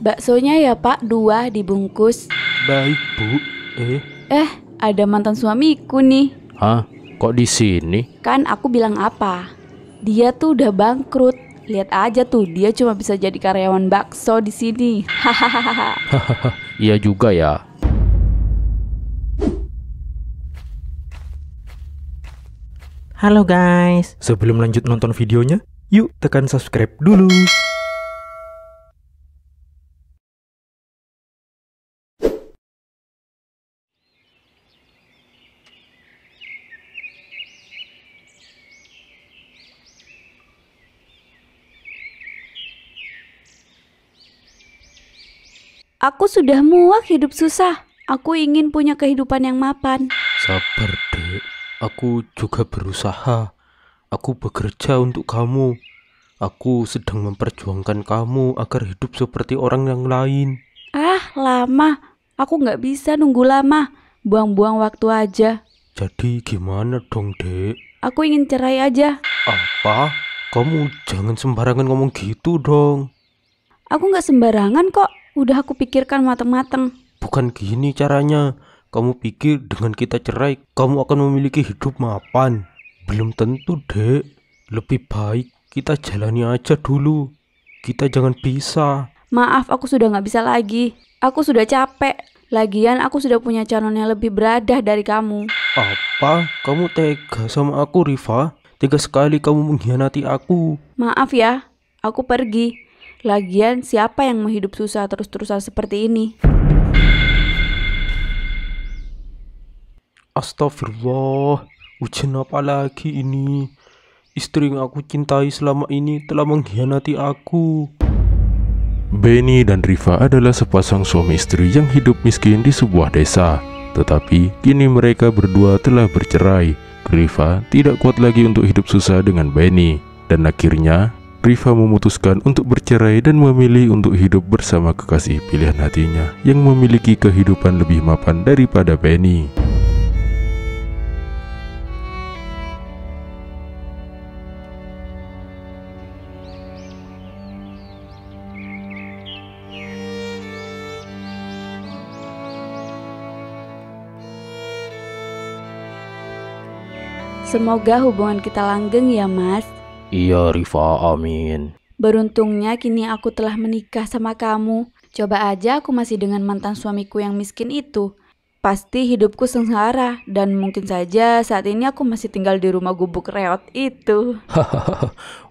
Baksonya ya Pak, 2 dibungkus. Baik Bu. Ada mantan suamiku nih. Hah? Kok di sini? Kan aku bilang apa? Dia tuh udah bangkrut. Lihat aja tuh, dia cuma bisa jadi karyawan bakso di sini. Hahaha. Iya juga ya. Halo guys, sebelum lanjut nonton videonya, yuk tekan subscribe dulu. Aku sudah muak hidup susah. Aku ingin punya kehidupan yang mapan. Sabar Dek, aku juga berusaha. Aku bekerja untuk kamu. Aku sedang memperjuangkan kamu agar hidup seperti orang yang lain. Ah, lama. Aku nggak bisa nunggu lama. Buang-buang waktu aja. Jadi gimana dong Dek? Aku ingin cerai aja. Apa? Kamu jangan sembarangan ngomong gitu dong. Aku nggak sembarangan kok. Udah aku pikirkan mateng-mateng. Bukan gini caranya. Kamu pikir dengan kita cerai, kamu akan memiliki hidup mapan? Belum tentu Dek. Lebih baik kita jalani aja dulu. Kita jangan pisah. Maaf, aku sudah nggak bisa lagi. Aku sudah capek. Lagian aku sudah punya calon yang lebih beradah dari kamu. Apa? Kamu tega sama aku, Rifa? Tega sekali kamu mengkhianati aku. Maaf ya, aku pergi. Lagian siapa yang mau hidup susah terus-terusan seperti ini? Astagfirullah, ujian apa lagi ini? Istri yang aku cintai selama ini telah mengkhianati aku. Benny dan Rifa adalah sepasang suami istri yang hidup miskin di sebuah desa. Tetapi kini mereka berdua telah bercerai. Rifa tidak kuat lagi untuk hidup susah dengan Benny. Dan akhirnya Rifa memutuskan untuk bercerai dan memilih untuk hidup bersama kekasih pilihan hatinya yang memiliki kehidupan lebih mapan daripada Benny. Semoga hubungan kita langgeng ya Mas. Iya Rifa, amin. Beruntungnya kini aku telah menikah sama kamu. Coba aja aku masih dengan mantan suamiku yang miskin itu. Pasti hidupku sengsara. Dan mungkin saja saat ini aku masih tinggal di rumah gubuk reot itu.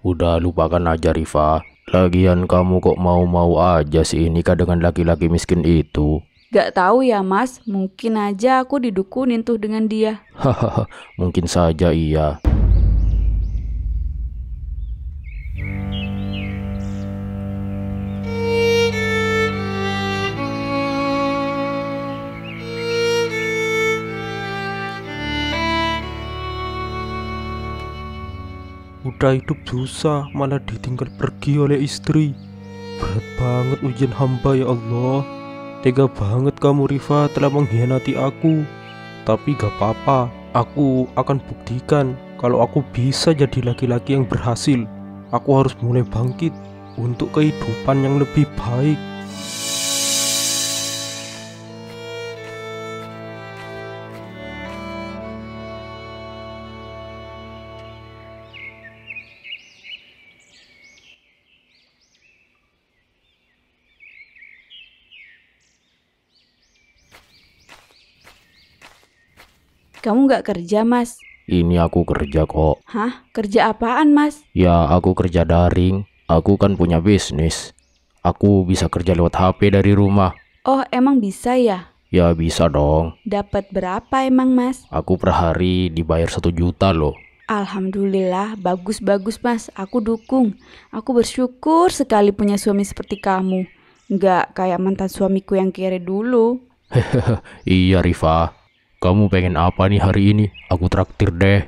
Udah lupakan aja Rifa. Lagian kamu kok mau-mau aja sih nikah dengan laki-laki miskin itu? Gak tahu ya Mas, mungkin aja aku didukunin tuh dengan dia. Hahaha, mungkin saja iya. Udah hidup susah malah ditinggal pergi oleh istri. Berat banget ujian hamba ya Allah. Tega banget kamu Rifa telah mengkhianati aku. Tapi gak apa-apa, aku akan buktikan kalau aku bisa jadi laki-laki yang berhasil. Aku harus mulai bangkit untuk kehidupan yang lebih baik. Kamu gak kerja Mas? Ini aku kerja kok. Hah? Kerja apaan Mas? Ya aku kerja daring. Aku kan punya bisnis. Aku bisa kerja lewat HP dari rumah. Oh emang bisa ya? Ya bisa dong. Dapat berapa emang Mas? Aku per hari dibayar 1 juta loh. Alhamdulillah, bagus-bagus Mas, aku dukung. Aku bersyukur sekali punya suami seperti kamu. Nggak kayak mantan suamiku yang kere dulu. Iya Rifa. Kamu pengen apa nih hari ini? Aku traktir deh.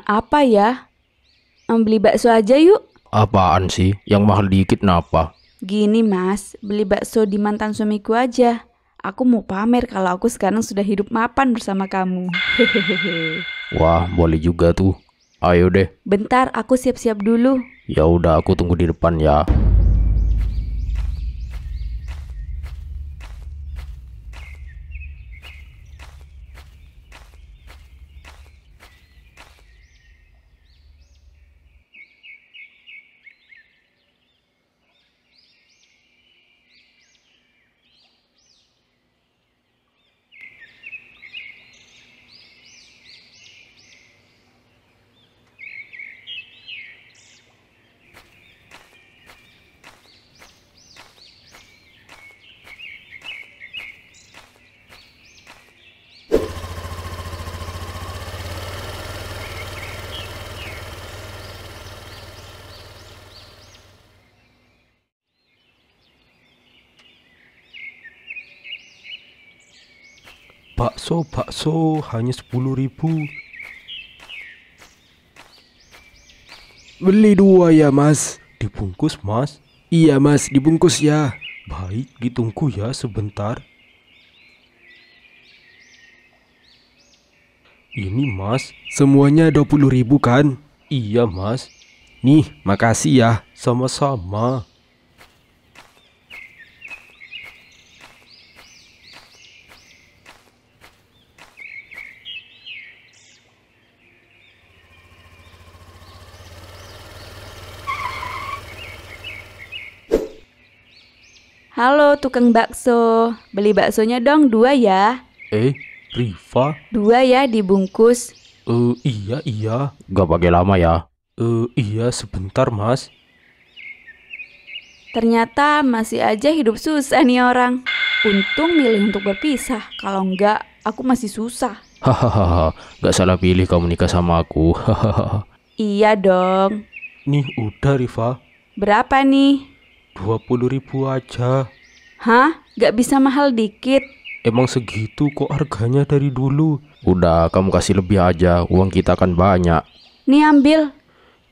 Apa ya? Beli bakso aja yuk. Apaan sih? Yang mahal dikit napa? Gini Mas, beli bakso di mantan suamiku aja. Aku mau pamer kalau aku sekarang sudah hidup mapan bersama kamu. Hehehe. Wah, boleh juga tuh. Ayo deh. Bentar, aku siap-siap dulu. Ya udah, aku tunggu di depan ya. Bakso hanya 10.000. Beli 2 ya mas. Dibungkus mas? Iya mas, dibungkus ya. Baik, ditunggu ya sebentar. Ini mas, semuanya 20.000 kan? Iya mas. Nih, makasih ya. Sama-sama. Halo tukang bakso, beli baksonya dong 2 ya. Rifa? 2 ya dibungkus. Iya. Gak pakai lama ya. Iya sebentar mas. Ternyata masih aja hidup susah nih orang. Untung milih untuk berpisah, kalau enggak aku masih susah. Hahaha, gak salah pilih kamu nikah sama aku. Hahaha. Iya dong. Nih udah Rifa, Berapa nih? 20.000 aja. Hah? Gak bisa mahal dikit? Emang segitu kok harganya dari dulu. Udah, kamu kasih lebih aja. Uang kita kan banyak. Nih ambil.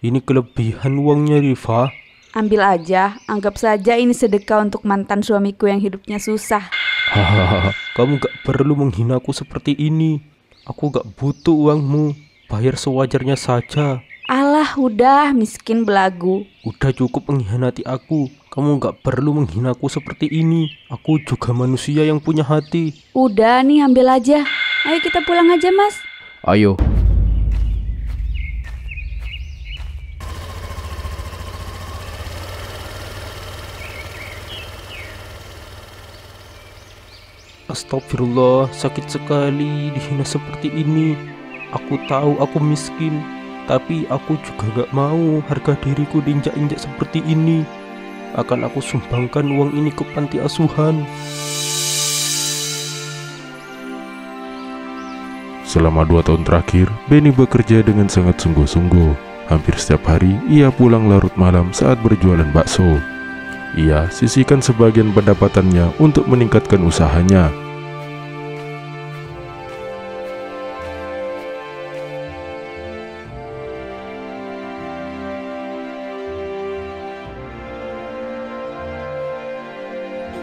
Ini kelebihan uangnya Rifa. Ambil aja, anggap saja ini sedekah untuk mantan suamiku yang hidupnya susah. Hahaha. Kamu gak perlu menghinaku seperti ini. Aku gak butuh uangmu. Bayar sewajarnya saja. Alah udah, miskin belagu. Udah cukup mengkhianati aku. Kamu gak perlu menghinaku seperti ini. Aku juga manusia yang punya hati. Udah nih ambil aja. Ayo kita pulang aja mas. Ayo. Astagfirullah, sakit sekali dihina seperti ini. Aku tahu aku miskin, tapi aku juga gak mau harga diriku diinjak-injak seperti ini. Akan aku sumbangkan uang ini ke panti asuhan. Selama 2 tahun terakhir, Benny bekerja dengan sangat sungguh-sungguh. Hampir setiap hari, ia pulang larut malam saat berjualan bakso. Ia sisihkan sebagian pendapatannya untuk meningkatkan usahanya.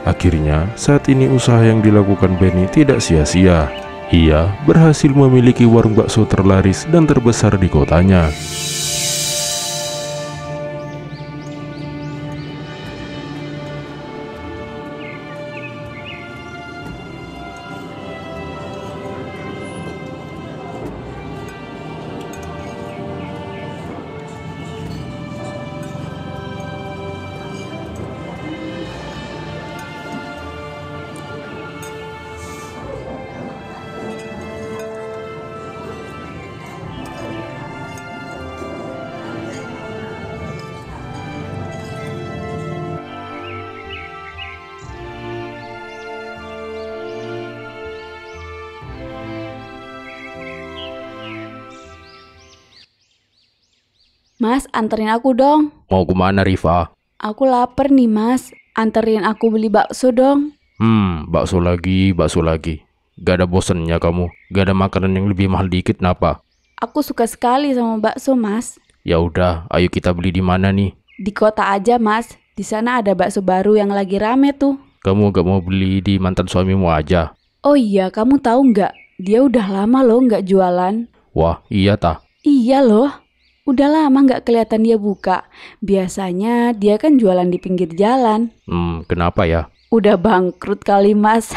Akhirnya, saat ini usaha yang dilakukan Benny tidak sia-sia. Ia berhasil memiliki warung bakso terlaris dan terbesar di kotanya. Mas, anterin aku dong. Mau kemana Rifa? Aku lapar nih mas. Anterin aku beli bakso dong. Bakso lagi, bakso lagi. Gak ada bosennya kamu? Gak ada makanan yang lebih mahal dikit napa? Aku suka sekali sama bakso mas. Ya udah, ayo kita beli di mana nih? Di kota aja mas. Di sana ada bakso baru yang lagi rame tuh. Kamu gak mau beli di mantan suamimu aja? Oh iya, kamu tahu nggak? Dia udah lama loh nggak jualan. Wah, iya tah. Iya loh, udah lama nggak kelihatan dia buka. Biasanya dia kan jualan di pinggir jalan. Kenapa ya? Udah bangkrut kali Mas.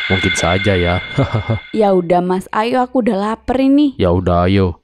Mungkin saja ya. Ya udah Mas, ayo aku udah lapar ini. Ya udah, ayo.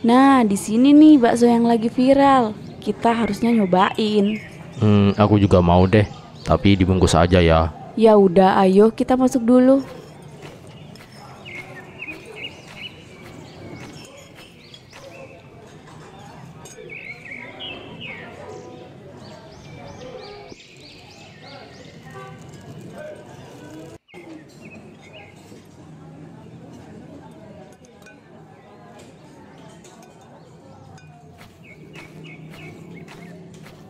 Nah, di sini nih bakso yang lagi viral. Kita harusnya nyobain. Aku juga mau deh, tapi dibungkus aja ya. Ya udah, ayo kita masuk dulu.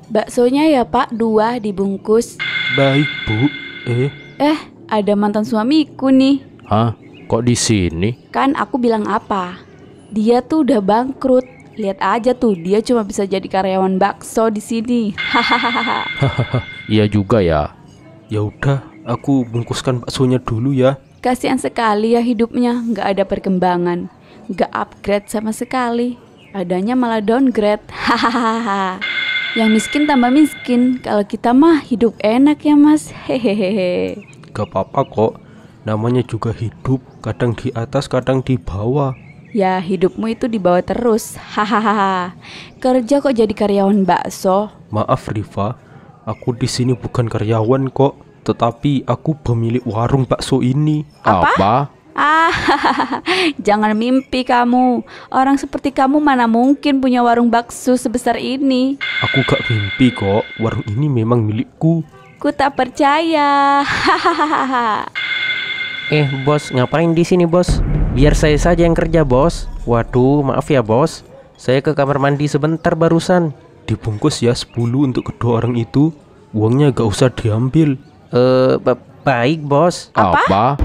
Baksonya ya Pak, 2 dibungkus. Baik, Bu. Ada mantan suamiku nih. Hah? Kok di sini? Kan aku bilang apa? Dia tuh udah bangkrut. Lihat aja tuh, dia cuma bisa jadi karyawan bakso di sini. Hahaha. Iya juga ya. Ya udah, aku bungkuskan baksonya dulu ya. Kasihan sekali ya hidupnya, nggak ada perkembangan, nggak upgrade sama sekali. Adanya malah downgrade. Hahaha. Yang miskin tambah miskin. Kalau kita mah hidup enak ya Mas. Hehehe. Gak apa-apa kok. Namanya juga hidup, kadang di atas, kadang di bawah. Ya hidupmu itu di bawah terus. Hahaha. Kerja kok jadi karyawan bakso? Maaf Riva, aku di sini bukan karyawan kok, tetapi aku pemilik warung bakso ini. Apa? Jangan mimpi kamu. Orang seperti kamu mana mungkin punya warung bakso sebesar ini. Aku gak mimpi kok, warung ini memang milikku. Ku tak percaya. Hahaha. Bos, ngapain di sini, Bos? Biar saya saja yang kerja, Bos. Waduh, maaf ya, Bos. Saya ke kamar mandi sebentar barusan. Dibungkus ya 10 untuk kedua orang itu. Uangnya gak usah diambil. Baik, Bos. Apa?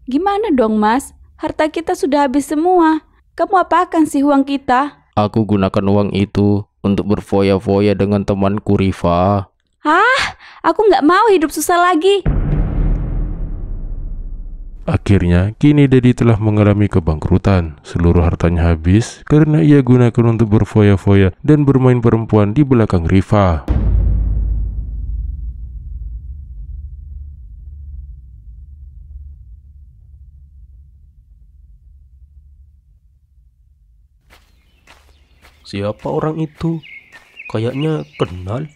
Gimana dong Mas? Harta kita sudah habis semua. Kamu apakan sih uang kita? Aku gunakan uang itu untuk berfoya-foya dengan temanku Riva. Aku nggak mau hidup susah lagi. Akhirnya, kini Dedi telah mengalami kebangkrutan. Seluruh hartanya habis karena ia gunakan untuk berfoya-foya dan bermain perempuan di belakang Riva. Siapa orang itu? Kayaknya kenal.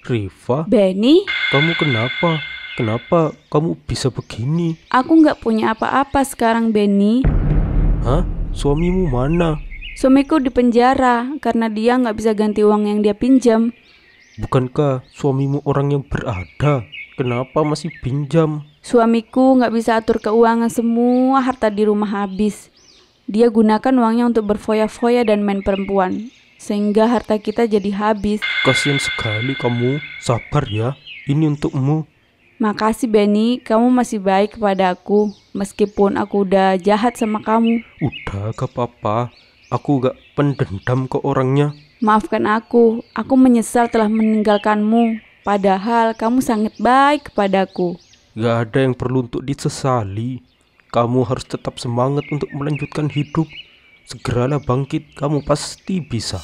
Riva, Benny, kamu kenapa? Kenapa kamu bisa begini? aku nggak punya apa-apa sekarang Benny. Hah? Suamimu mana? Suamiku di penjara karena dia nggak bisa ganti uang yang dia pinjam. Bukankah suamimu orang yang berada? Kenapa masih pinjam? Suamiku nggak bisa atur keuangan, semua harta di rumah habis. Dia gunakan uangnya untuk berfoya-foya dan main perempuan, sehingga harta kita jadi habis. Kasihan sekali kamu. Sabar ya, ini untukmu. Makasih Benny, kamu masih baik kepada aku, meskipun aku udah jahat sama kamu. Udah, gak apa-apa. Aku gak pendendam ke orangnya. Maafkan aku menyesal telah meninggalkanmu. Padahal kamu sangat baik kepadaku. Gak ada yang perlu untuk disesali. Kamu harus tetap semangat untuk melanjutkan hidup. Segeralah bangkit, kamu pasti bisa.